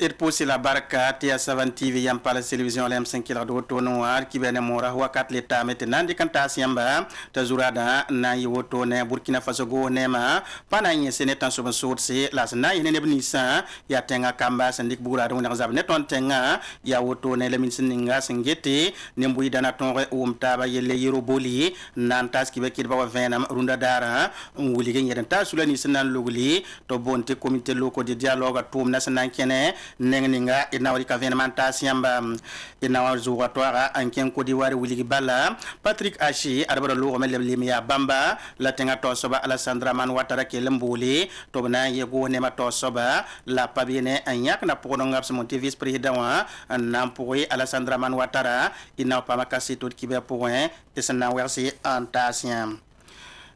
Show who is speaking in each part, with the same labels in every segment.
Speaker 1: Ir posi la baraka tia savan TV yam pala television lem 5 kila do to noir ki bene mora wakat leta mete nandi kanta siamba ta zurada na yiwoto ne Burkina Faso go nema pana yin senetan so sorse las na yin ne bnisa ya tenga kamba sandik bura do na zab ne ton tenga ya woto ne le min sininga singete ne mbuyi dana ton taba yele yiro boli nan tas ki be ki ba venam runda dara wuli gen yeden ta sulani sinan luguli to bonte comité local de dialogue tum national kene nenga ina wali ka venementation ba ina wa zuwatoire anken ko di wari wuli bala Patrick Achi arbara lo mel limia bamba la tenga to soba Alassandra Man Ouattara ke lembuli to bana yego ne ma to soba la pabine anyak na pono ngap mon vice président wa nam pourri Alassandra Man Ouattara ina pa makasi tout ki be point et ça na wersi antation.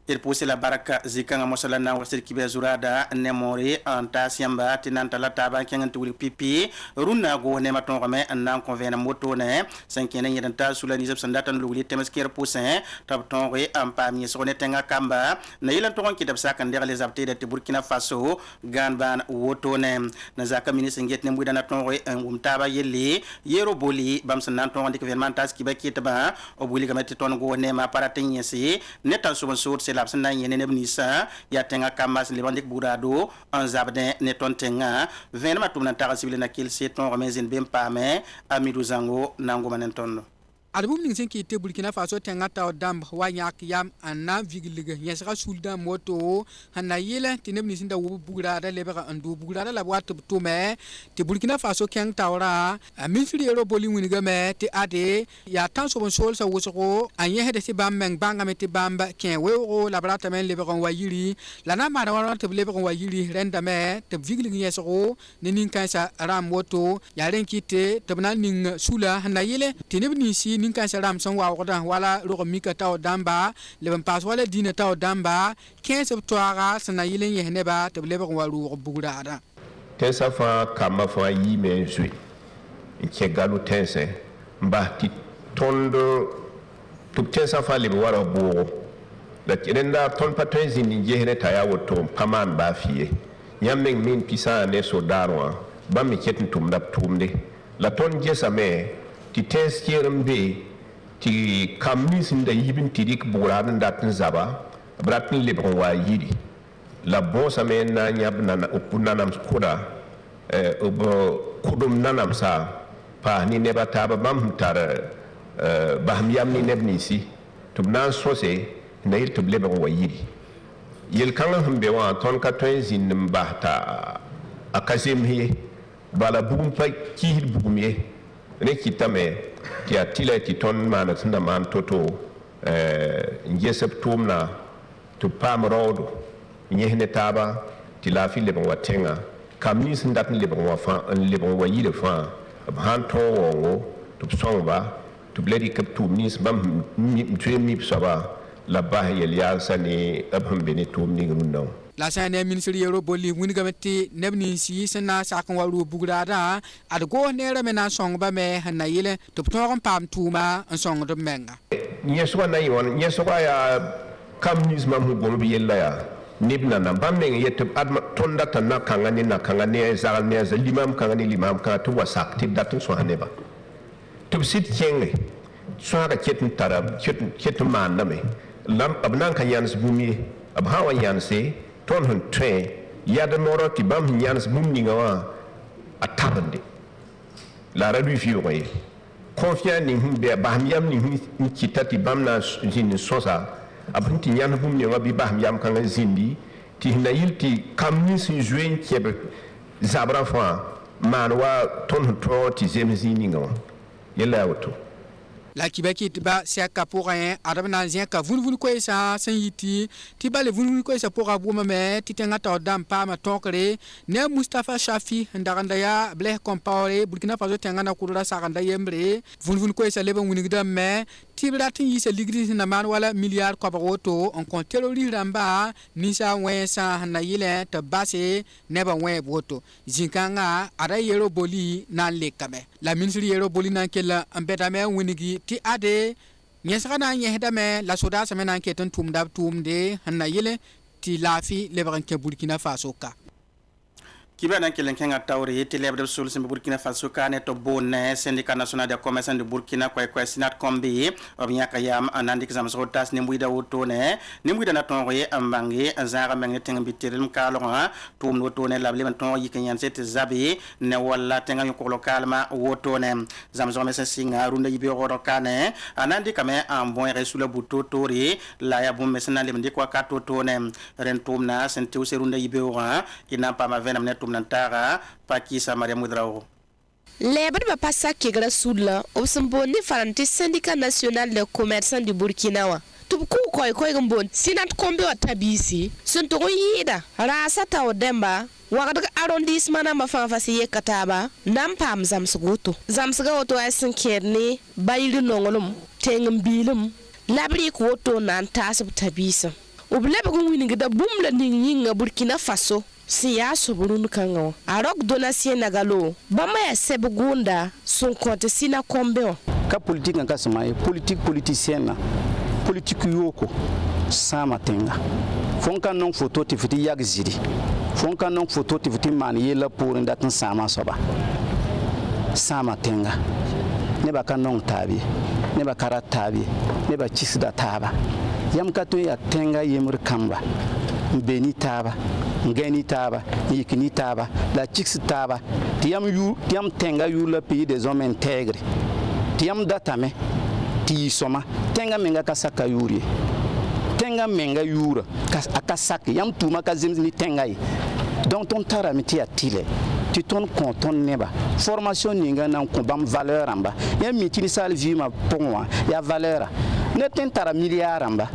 Speaker 1: Il pousse la baraka zikanga mosala na wasir kibe zurada nemori anta siamba tinanta la taba kengan tuli pipi runa go ne maton rame nan convena moto ne sankene yedanta sulani zep sandatan lugli temesker poussin tab ton re ampa mi sone tenga kamba na yilan ton ki dab sakan der les apte de Burkina Faso ganban woto ne na zaka ministre nget ne mudana ton re taba yeli yero boli bam sanan ton dik gouvernementas ki ba kitaba obuli gamete ton go ne ma paratenyesi netan suban sur lapsna yene nebnisa ya tenga kamas lebandik burado en zabden neton tenga venema tumna tara civil na kil seton remezin bem pame amidou zango nango manentondo
Speaker 2: album ning sen ki te Burkina Faso tenga taw dam wa yak yam anna vigilige yesra sulda moto hanna yele tinebni sinda wo bugura da lebera andu bugura da la wat to me te Burkina Faso keng tawra ministry ero boli winiga me te ade ya tan so bon sol sa wosoko anye hede se bam meng banga me te bamba ken wewo la brata men lebera wa yiri la na ma da wa te lebera wa yiri renda me te vigilige yesro ne nin kansa ram moto ya ren kite te bana ning sula hanna yele tinebni si nin kan saram son wa wada wala ro mika taw damba le ban pas wala dina taw damba 15 toara sana yilen yehne ba te le ban waru bugura ada
Speaker 3: tensa fa kama fa yi me jui ke galu tense mba ti tondo tu tensa fa le wara bo la kirenda ton patron zini yehne ta ya woto paman ba fiye nyameng min pisa ne so darwa ba mi ketin tumdap tumde la ton jesa me ti tens kerembe ti kamis nda yibin tidik buradan datin zaba bratin lebron wa yidi la bosa men na nyab na opunanam koda kudum nanam sa pa ni neba taba bam tar baham yam ni nebni si tubnan sose na yir tub lebron wa yidi yel kanga humbe wa ton ka ton zin mbahta akazem hi bala bugum pa ki bugum ye ne kitame ti atila ti ton mana tunda man toto njesep tumna to pam road nyehne taba ti la fi le bon watenga kamis ndat le bon wafa en le bon wayi le fa han to wo to songba to bledi kap tum nis bam mi saba la ba yel ya sani abham beni tum ni ngundon
Speaker 2: la sane ministry yero boli winiga metti nebni si sena sakan waru bugurada adgo nere mena song ba me na yele to toron pam tuma en song do menga
Speaker 3: nyeso na yon nyeso ya communisme mu bono bi yella ya nibna na bam ne yet adma tonda tan na kangani zagal ne za limam kangani limam ka to wasak ti datun so haneba to sit kenge so ga ketin tarab ketin man na me lam abnan kan yans bumi ab hawa yanse ton hun tre yada moro ti bam nyans bum ni ngawa atabande la radu fi roye confiant ni himbe bam yam ni kitati bam na jin sosa abunti nyan bum ni ngabi bam yam kan zindi ti na yilti kamni sin juen kebe zabra fa manwa ton to ti zemzini ngawa yela auto
Speaker 2: la kibaki tiba siaka pour rien adamna ziaka vunvun ko isa sanyiti tiba le vunvun ko isa pour abuma me titenga ta dam pa ma tokre ne Mustafa Shafi ndaranda ya ble compare Burkina Faso tenga na kurura sakanda yembre vunvun ko isa leben wunigda me tibratin yisa ligri na man wala milliard ko bawoto on kontelo li ramba nisa wensa na yile to base neba we boto zinkanga ara yero boli na lekame la ministry yero boli na kela ambeta me wunigi ti ade nyesana nyehda me la soda samena keton tumdab tumde hanna yele ti lafi lebran ke Burkina Faso ka
Speaker 1: Kibana Kelenkenga Tauri, Teleb de Sul, Burkina Faso, Canet of Bone, Syndicat National de Commerce de Burkina, Sinat Combi, Obiakayam, and Andixams Rotas, Nimuida Utone, Nimuida Natonre, Ambangi, Zara Mangeting Bitirim Kalora, Tum Notone, Lablimanton, Yikan Set Zabi, Newala Tenga Kolocalma, Wotone, Zamzomes Singer, Runda Ibiro Cane, Anandikame, Amboy Resula Buto Tori, Layabum Messena Limdiqua Cato Tone, Rentumna, Sentus Runda Ibora, Inapama Venam Netum Nantara, Pakisa Maria Mudrao.
Speaker 4: Lebre va passer qui grâce sous là, au symbole du syndicat national de commerce du Burkina. Tu peux quoi bon, si notre combi à tabisi, sunt royida, rasa ta odemba, wagad arrondissement na mafa fasiye kataba, nam pam zamsgoto. Zamsgoto ay sankerni, bayil nongolum, tengum bilum, labri kwoto nan tasab tabisa. Oblebe gumwini gida bumla ninga Burkina Faso. Siya soburun kango arok donation nagalo bama ya sebugunda son compte sina kombeo
Speaker 5: ka politique nga sama politique politicienne politique yoko sama tenga fonka non photo tifiti yagzidi fonka non photo tifiti man yela pour ndatin sama soba sama tenga ne ba kanon tabi ne ba karatabi ne ba chisda taba yam kato ya tenga yemur kamba mbeni taba ngeni taba yikini taba la chix taba tiam tenga yu le pays des hommes intègres tiam datame ti soma tenga menga kasaka yuri tenga menga yura akasaka yam tuma kazimni tenga yi donc ton tara meti atile tu ton compte ton neba formation ninga nan ko bam valeur amba ya mitini sal vie ma pour moi ya valeur ne tentara milliard amba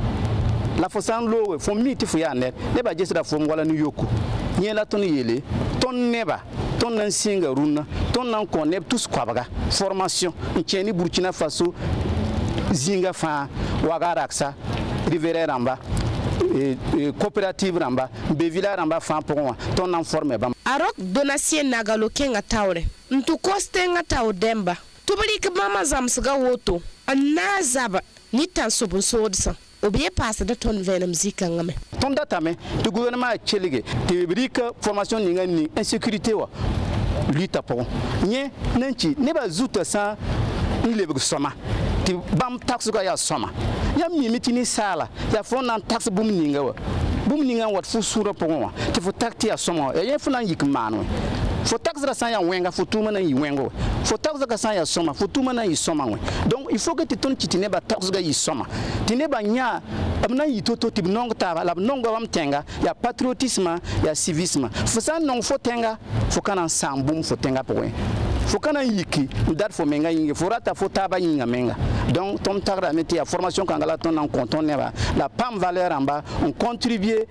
Speaker 5: la fosan lowe fo miti fu ya net ne ba jesira fo ngwala nu yoku nyela ton yele ton neba ton nan singa runa ton nan koneb tous kwabaga formation ncheni Burkina Faso zinga fa wagaraksa rivere ramba coopérative ramba bevila ramba fa pour moi ton nan forme bam
Speaker 4: arok donation nagalo kenga tawre ntu koste nga taw demba tubali ke mama zamsga woto anazaba ni tan sobun sodsa obiye passe de ton venom zika ngame
Speaker 5: ton data me du gouvernement chelige te brika formation ninga ni insécurité wa lutte pour nye nanchi ne ba zuta sa ni lebe soma ti bam tax ga ya soma ya mi mitini sala ya fon nan tax bum ninga wat fu sura pour moi ti fo takti ya soma ya fu nan yik manu fo tax ra sa ya wenga fo tuma na yi wengo fo tax ga sa ya soma fo tuma na yi soma we donc il faut que tu ton kitine ba tax ga yi soma tine ba nya amna yi toto tib nong ta la nong wam tenga ya patriotisme ya civisme fo sa nong fo tenga fo kana sambum fo tenga pour we fo kana yiki dat fo menga yinge fo rata fo taba yinga menga donc ton tagra meti ya formation kangala ton en compte neba la pam valeur amba on contribuer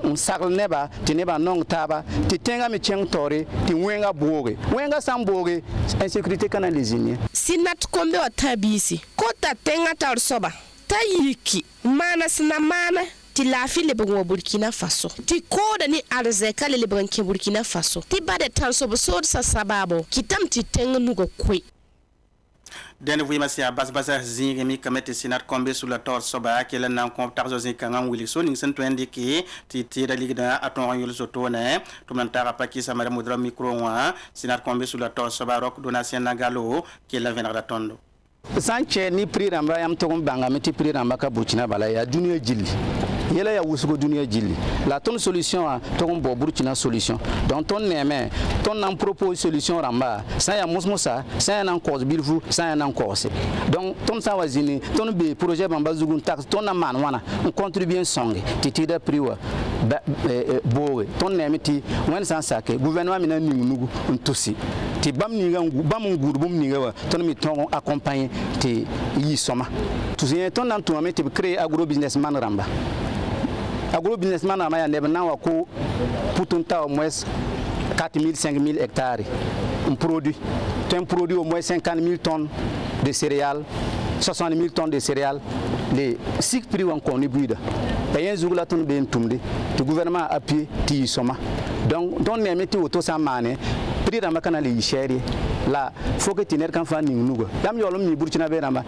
Speaker 5: on sagle neba tineba nong taba ti tenga me cheng tore ti wenga boge wenga samboge insécurité kana lezini
Speaker 4: sinat kombe wa tabisi kota tenga tar soba tayiki mana sina mana ti lafi le bon Burkina Faso ti koda ni arzeka le bon ke Burkina Faso ti bade tan so so sa sababo kitam ti tenga nugo kwe
Speaker 1: den wi masia bas zingi mi kamete sinat kombe sur la tor soba ke la nan kom tarzo zinga ngam wili so ning sen to indiki ti da ligda aton yul so to ne to man tara paki sa mara mudra micro wa sinat kombe sur la tor soba rok donation nagalo ke la venra tondo
Speaker 5: sanche ni pri ramba yam to banga meti pri ramba ka Burkina bala ya dunia jilli yela ya wusugo dunia jilli la ton solution a to bo Burkina solution donc ton neme ton nan propose solution ramba ça ya musmusa ça nan cause bilfu ça nan cause donc ton sa wazini ton be projet bamba zugun tax ton na man wana on contribue songe titi da priwa bowe ton neme ti wen san sake gouvernement mina ningunugu ntosi ti bam ninga bam nguru bum ninga wa ton mi ton accompagner ti yi soma tout ton nan to me ti créer agro businessman ramba agro businessman ramba ya nebe na wa ko putunta au moins 4000 5000 hectares un produit au moins 50 000 tonnes de céréales 60 000 tonnes de céréales les 6 prix ont contribué et un jour là ton ben tumde le gouvernement a appuyé ti soma donc don ne metti auto sa mané prix ramba kana le chéri là faut que tiner kan fa ningunugo dam yolum ni Burkina be ramba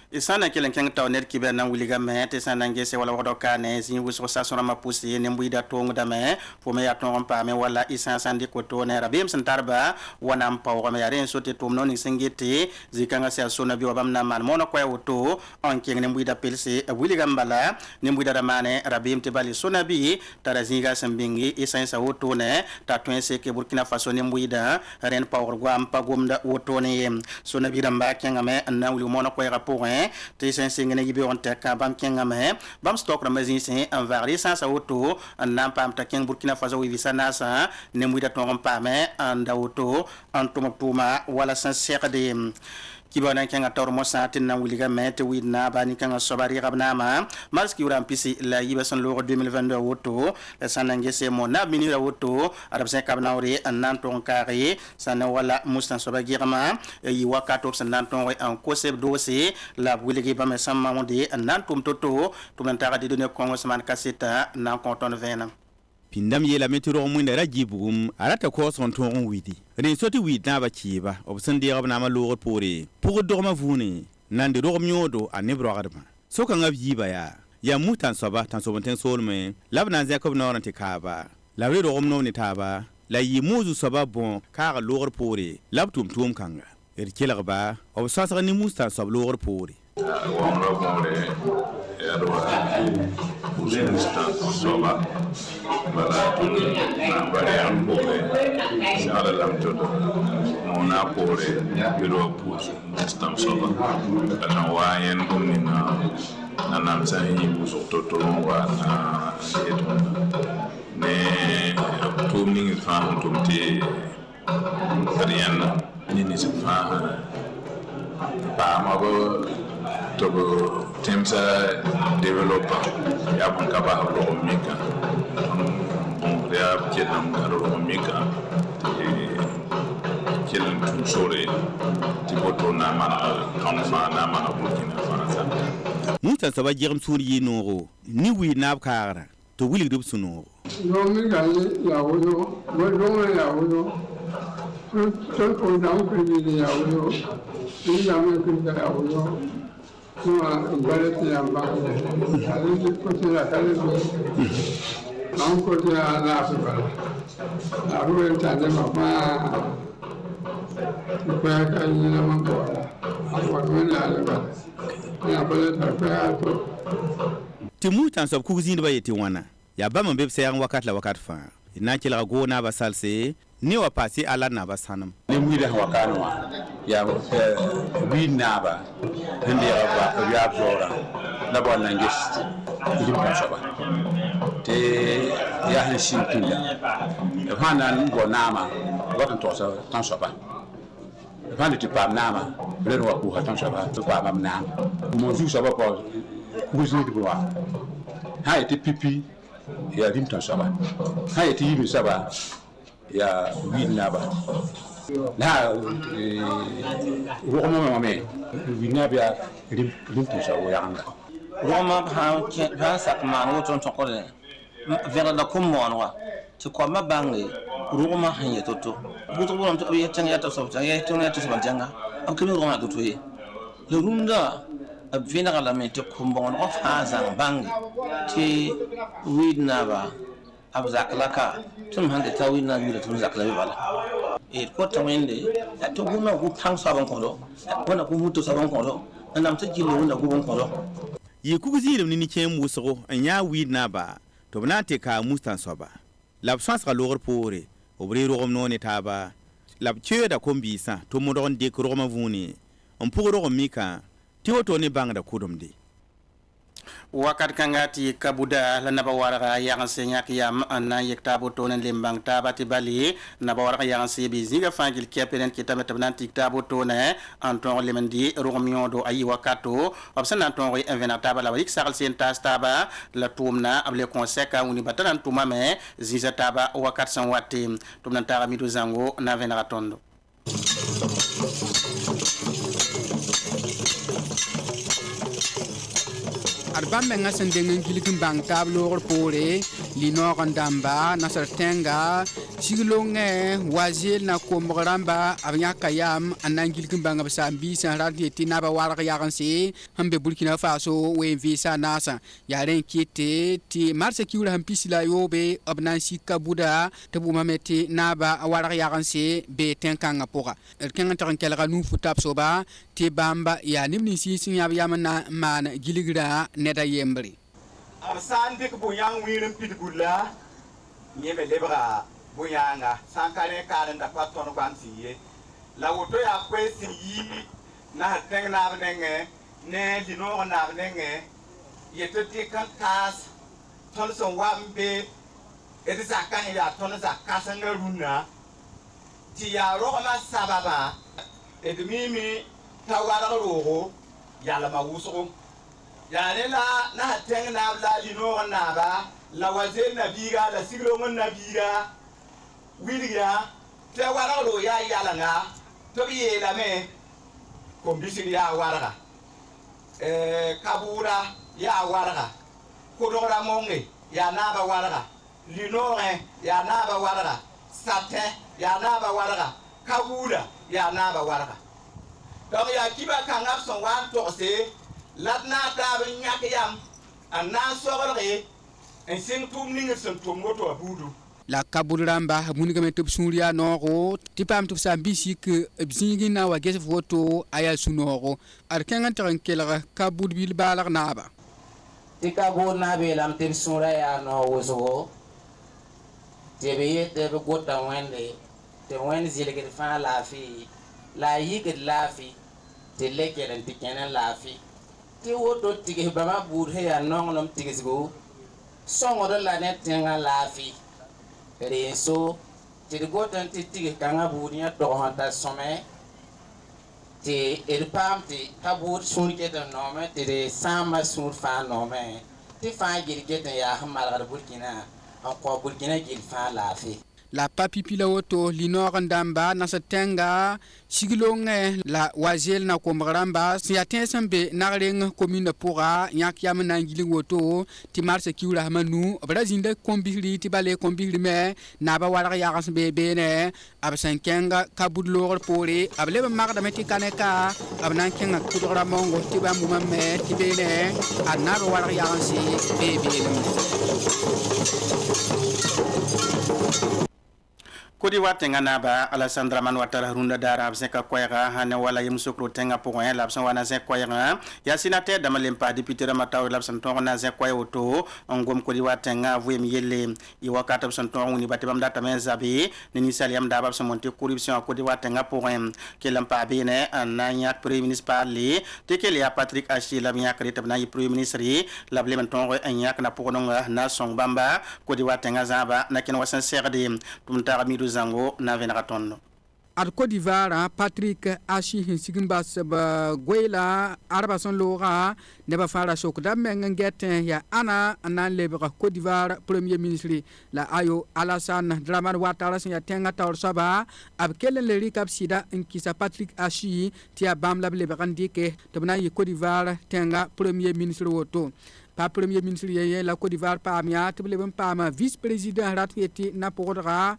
Speaker 1: Isana kelen keng tawner kiber na wuliga me te sanange se wala wado kane sin wuso sa sona ma pusi ne mbuida tongu da me fo me ya ton pa me wala isan sandi ko to ne rabim santarba wana mpa o me yaren sote tum no ni singiti zikanga se sona bi wabam na man mono ko wuto on keng ne mbuida pelsi wuliga mbala ne mbuida ramane rabim te bali sona bi tarazinga sambingi isan sa wuto ne ta twense ke Burkina Faso ne mbuida ren pa o gwam pa gomda wuto ne sona bi ramba kenga me na wuli mono ko rapport te sen singene yibe on te ka bam kenga me bam stock ramazin sen en vari sans auto en nam pam ta ken Burkina Faso wi visana sa ne muida ton pam me en da auto en tuma wala sans de kibana kenga tor mo satin na wuliga mete widna bani kenga sobari rabnama maski uram pisi la yiba son lo 2022 auto la sanange se mo na minira auto arab sen kabnauri en nanton kare sana wala mustan sobagirma yi wakato san nanton en koseb dossier la wuliga ba me samma monde en nantum toto tum tara de donner congressman kaseta nan konton vena
Speaker 6: pindam yela metero mwenda rajibum arata ko son ton widi ren soti wid na ba kiba obsan de rabna ma lo pore pour dorma vuni nande ro myodo anebro garma so kan ab yiba ya mutan soba tan so bonten solme labna za ko no ranti kaba la ro ro ni taba la yi muzu soba bon ka lo pore labtum tum kanga kelagba obsasa ni musta sob lo pore
Speaker 7: soba bala na bare ambole sala lam todo mona pore biro pus stam soba na wayen gomina na nam sai buso toto wa na eto ne tumning fa tumti ariana ni fa pa ma go to temsa developer ya bon kaba ro mika bon ya kelam ro mika kelam sore tiboto na mana kanfa na mana Burkina Faso
Speaker 6: mutan saba jiram suri noro ni wi nab kara to wili dub suno
Speaker 8: no mi ga ya wodo wodo ya wodo to ko na ko ni ya wodo ni ya me ko ya wodo kuma balati amba ali ko te la kale non ko te ala afba la ruwa ta ne mama ko ya ka ni na mama akwa ni ala ba ya balata ka to
Speaker 6: timu tan sob kuzin ba yeti wana ya ba man beb sayan wakat la wakat fa ina kila go na ba salse ni wa pasi ala na ba sanam
Speaker 9: ni mu da wakanwa ya wi na ba hande ya zora na ba nan gist idim ba saba te ya han shin kinda hanan go nama watan to sa tan saba hande ti pam nama ren wa ku hatan saba to pa mam na mo ju saba ko ku ji di wa ha ti pipi ya dim tan saba ha ti yimi saba ya wi na ba na roma mame wi na ba rim tan saba ya anga
Speaker 10: roma ha sak man wo ton ko le vers la commonwa to ko ma bangi roma han ya toto buto bon to ya tan ya to so ya to ya to so janga am kemi roma do to ye le runda vina la mente kumbon of hazan bangi ti widna ba abzaklaka tum hande tawina wira tum zakla bala e ko tawende to guna ku pang saban ko do wana ku muto saban ko do nam ta jilo wona ku bon ko do
Speaker 6: yi ku zirim ni kem wuso anya widna ba to bana te ka mustan soba lab sans ka lor pore obri rom no ne taba lab che da kombisa to mo don de ko roma vuni on pour rom mika ti woto ni bang da kudum di
Speaker 1: wakat kangati kabuda la naba wara yang senyak yam anna yekta boto nen limbang tabati bali naba wara yang sebi zinga fangil kepenen kitame tabnan tikta boto ne anton lemendi romion do ayi wakato obsan anton ri invena tabala wik sal sen taba la tumna able konseka uni batanan tuma me zinza taba wakat san wati tumnan tara midu zango na venara tondo
Speaker 2: arbam menga sendeng gilgin bang tablo pore linor ndamba nasar tenga siglonge wazil na komramba abnya kayam anangil kimbanga basambi san radiyeti na ba warga yaganse hambe Burkina Faso we visa nasa yaren kite ti marsa kiwla hampisila yobe abnansi kabuda tabu mameti na ba warga yaganse be tenkanga poka kenga tan kelga nu futap soba ti bamba ya nimni si sin yamna man giligra neda yembri
Speaker 11: San dik buyang wirin pitbulla nyeme lebra buyanga sankane karen da paton kwansi la woto ya kwesi yi na teng na bnenge ne dino na bnenge yetoti kan tas ton son wambe edisa kan ya ton za kasanga runa ti ya roma sababa edmimi tawara roho yala mawuso yani na teng na la lino na ba la wazen na biga la siglo na biga wilia te wala ro ya yala nga to bi la me kombisi ya wara kabura ya wara kodora monge ya na ba wara lino ya na ba wara sate ya na ba wara kabura ya na ba wara donc ya kiba kangap son wan to se latna ta ben yak yam anna sogre en sing tum ning sen tum moto abudu
Speaker 2: la kabulramba munigame tub suria noro tipam tub sambisi ke bzingi na wa gese foto aya sunoro arkenga tranquela kabul bil balar naba
Speaker 12: tikabo na be lam tib sura ya no woso tebe yete be gota wende te wen zilege fa la fi la yige la fi te lekeren tikena la fi ti woto tige bama burhe ya nongnom tigesgo songo de la net tenga lafi reso ti gotan ti tige kanga buria do hanta some ti erpam ti kabur sunke de nome ti de samba sur fa nome ti fa girgeten ya hamal Burkina ko Burkina gil fa lafi
Speaker 2: la papipila woto linor ndamba na satenga siglonge la wazel na komramba si atensembe nareng commune pora nyak yam na ngili woto ti marse kiwla manu brazinde kombihri ti bale kombihri me na ba wala ya gas be bene absankenga kabudlor pore able ba magda meti kaneka abnan kenga kudora mongo ti ba muma me ti bene anaba wala ya gas be bene
Speaker 1: Kodi watenga naba Alessandra Man Ouattara runda dara abseka koyra hane wala yimsukro tenga point labsan wana ze koyra ya sénateur damalempa député ramataw labsan ton na ze koy auto ngom kodi watenga vuem yelle i wakata absan ton ni batibam data men zabi ni saliam daba absan monte corruption kodi watenga point kelampa bene ananya premier ministre parler tekele ya Patrick Achi lamia kretab na premier ministre lableman ton anyak na pokononga na song bamba kodi watenga zaba na ken wasan serde tumta mi zango na venaratondo
Speaker 2: ad Côte d'Ivoire Patrick Achi sigimba saba goyla arbason lora ne ba fara sokda mengen ya ana nan lebra Côte d'Ivoire premier ministre la ayo Alassane Dramane Ouattara ya tenga tawr saba ab kelen le rikap sida inkisa Patrick Achi tia bam la lebra ndike tabna yi Côte d'Ivoire tenga premier ministre woto pa premier ministre ye la Côte d'Ivoire pa amia tibele pa ma vice président ratweti na podra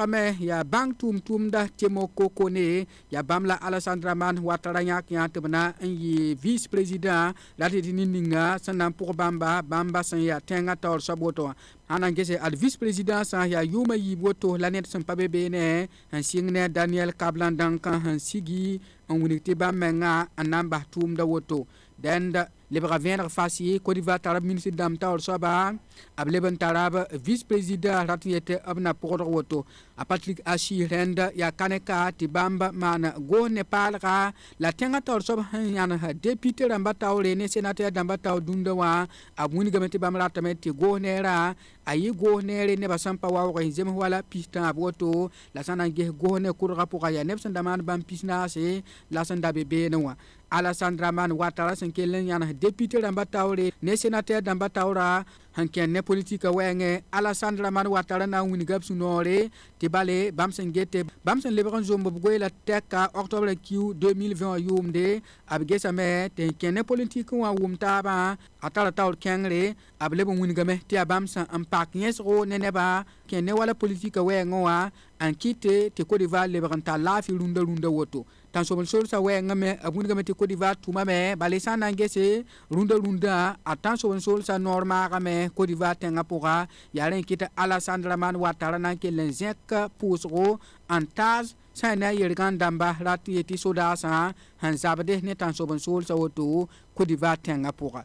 Speaker 2: me ya bank tum da temo kokone ya bamla Alassane Dramane Ouattara yak ya tibna yi vice président ratweti ninga sanam pour bamba san ya tenga tor saboto ana ngese al vice président san ya yuma yi boto la net san pabe bene an singne Daniel Kablan dankan han sigi on wonite bamenga anamba tum da woto denda lebra venir fasi Côte d'Ivoire tarab ministre dam tawr soba ableben tarab vice président ratiyete abna podor woto a Patrick Achi renda ya kaneka tibamba mana go Nepal ga la tenga tawr soba yana député ramba tawre ne sénateur damba taw dundawa abuni gamete bamra tamete go nera ayi go nere ne basampa wa ko zem wala pista woto la sana ge go ne kur rapo ya nebsan daman bam pisna se la sanda bebe noa Alassane Dramane Ouattara sen kelen yana député ramba tawre ne sénateur damba tawra hanken ne politika wenge Alassane Dramane Ouattara na wini gab sunore te bale bamsen gete bamsen lebron zombo bgoela teka octobre Q 2020 yumde abgesa me te kenne politika wa wumtaba atala tawl kengre ablebo wini game te bamsen ampak nyesro neneba kenne wala politika wengo wa ankite te Côte d'Ivoire lebron ta lafi runda woto tan sobol sol sa wenga me abuni game te Côte d'Ivoire tuma me bale sana ngese runda atan sobol sol sa norma game Côte d'Ivoire tenga pora yaren kita Alassane Dramane Ouattara na ke lenzek pusro antaz sana yergan damba rati eti soda sa hanzabade ne tan sobol sol sa woto Côte d'Ivoire tenga pora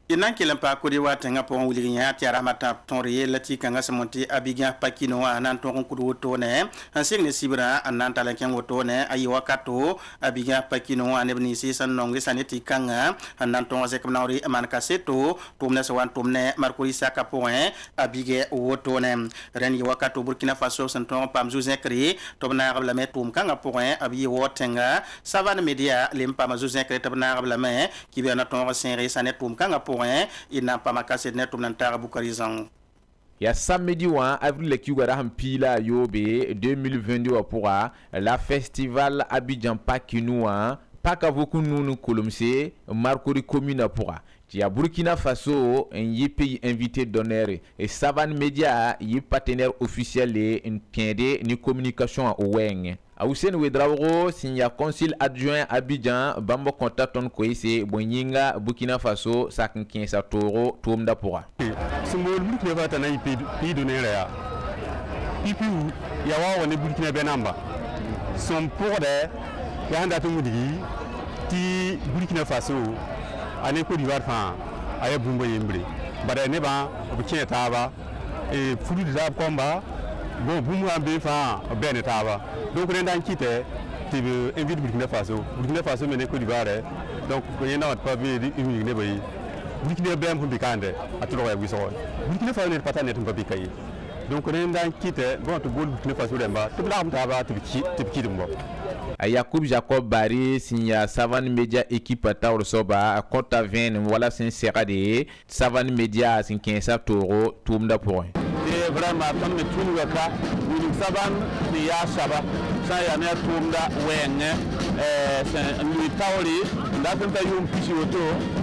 Speaker 1: inan kilan pa ko di watenga po wuli nya ti aramata tonri lati kanga samonti abiga pakino anan ton ko woto ne hansing ne sibra anan tala kyan woto ne ayi wakato abiga pakino anebni si san nongi saneti kanga anan ton se kamnauri man kaseto tumne sawan tumne markuri saka point abige woto ne ren yi wakato Burkina Faso san ton pam Zuzekri tobna rabla me tum kanga point abi wotenga savane media limpa ma Zuzekri tobna rabla me ki be na ton senre sanet tum kanga point il n'a pas makase net tum nantara bukarizan
Speaker 13: ya samedi 1 avril le kiwara hampila yobe 2022 pour la festival Abidjan Pakinoa Pakavoku nunu kolomse Marcory commune pour a Burkina Faso un pays invité d'honneur et Savane Media y partenaire officiel et une tiende ni communication au Weng. Hussein Ouedraogo signa consul adjoint Abidjan Bambo contact on koise Bonyinga Burkina Faso sakin kinsa toro tomda pora.
Speaker 14: Simbol Burkina Faso na pays d'honneur ya. Pipi ya wa woni Burkina Benamba. Son pour de ya handa to mudigi ti Burkina Faso ane Côte d'Ivoire fa aye bumbo yembre bada ne ba obukien taba e fulu da komba bon bumbo ambe fa ben taba donc on dan kite ti invite Burkina Faso mene Côte d'Ivoire donc ko yena wat pa be unique ne bay Burkina bem humbi kande aturo ya wiso Burkina Faso ne patane tum papi kay donc on dan kite bon to bol Burkina Faso demba to la taba ti ki dum
Speaker 13: Yacoub Jacob Barry signa Savane Media équipe Tauro Soba Kota 20 voilà c'est serade Savane Media sin 15 toro tumda pour
Speaker 14: et vraiment comme tout le cas nous Savane ya Saba ça ya ne tumda wenge c'est lui Tauri la tenta yum pisi auto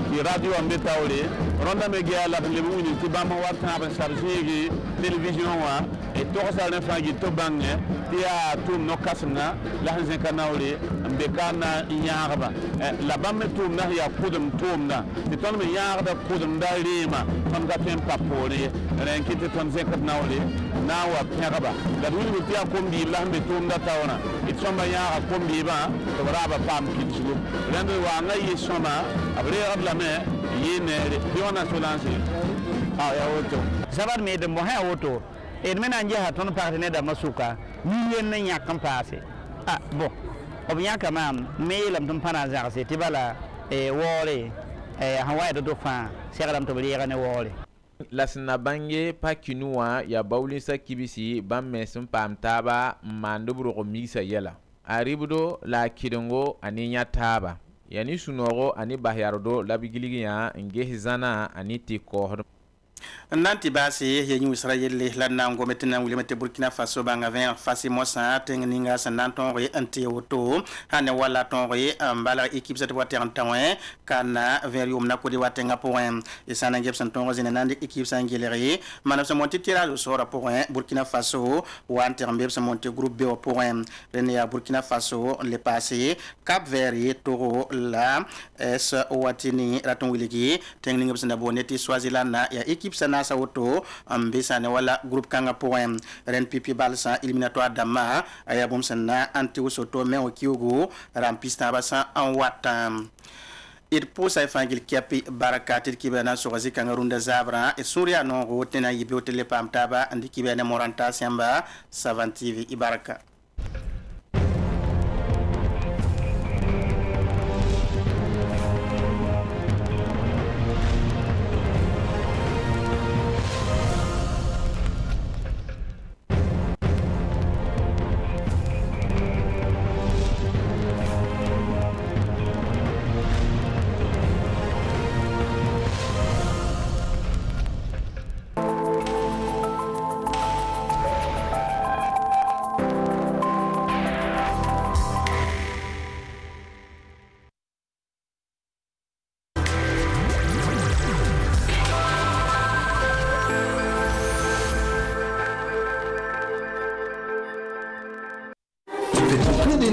Speaker 14: di radio ambe Tauri ronda megia la le muni ti bama warta ba charger télévision wa et to sa ne fangi to bange dia tum no kasna la hanzen kanawle mbe kana yaarba la bamme tum na ya kudum tum na ti ton me yaarda kudum da rima ton ga tem papore ren kiti ton zekat nawle na wa pegaba la dulu ti akombi la mbe tum da tawna it somba yaara kombi ba to raba pam kitsu ren wa ngai soma abre abla me yene biona solansi ya woto
Speaker 15: sabar me de mo ha woto et mena njaha ton partenaire da masuka ni yen na yakam passé bon obnya kamam melam tum pana zarse tibala e wore hawaye do fa segalam to beliga ne wore
Speaker 13: la sinabange Pakinua ya baulisa kibisi bamme sun pamtaba mandubro misa yela aribudo la kidongo aninya taba yani sunoro ani bahyardo labigiligiya ngehizana ani tiko
Speaker 1: nanti basi yenyu Israel la nango metena wuli mete Burkina Faso banga 20 fasi mosa tenninga sananton re anti auto hane wala ton re mbala équipe cette voiture en temps kana verium na ko di watenga point et sana ngep santon zene nandi équipe sangileri manam se monti tirage au sort pour Burkina Faso ou antermbeb se monti groupe B pour Renia Burkina Faso le passé Cap Vert Toro la S Watini raton wiligi tenninga sanda boneti Swaziland na ya équipe sana sa auto ambisane wala groupe kanga point ren pipi balsa éliminatoire dama aya bom sana anti soto men o kiugo rampista basa en watam il pousse à fangil kiapi barakatir kibana sogazi kangarunda zabra et suria non rotena yibi hotele pamtaba andi kibana moranta samba Savane TV ibaraka.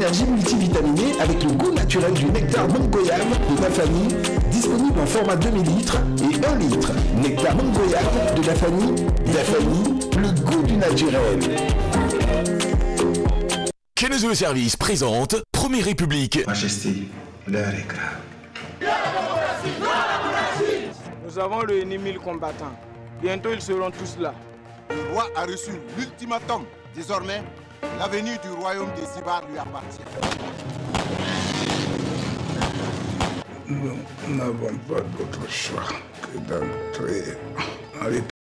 Speaker 16: énergie multivitaminée avec le goût naturel du nectar mangoyam de Dafani, disponible en format 2000 litres et 1 litre. Nectar mangoyam de Dafani, le goût du naturel.
Speaker 17: Kenezo le service présente Première République.
Speaker 18: Majesté, l'heure est grave.
Speaker 19: Nous avons réuni 1000 combattants. Bientôt ils seront tous là.
Speaker 20: Le roi a reçu l'ultimatum. Désormais, l'avenir du royaume des Sibars lui appartient.
Speaker 8: Nous n'avons pas d'autre choix que d'entrer en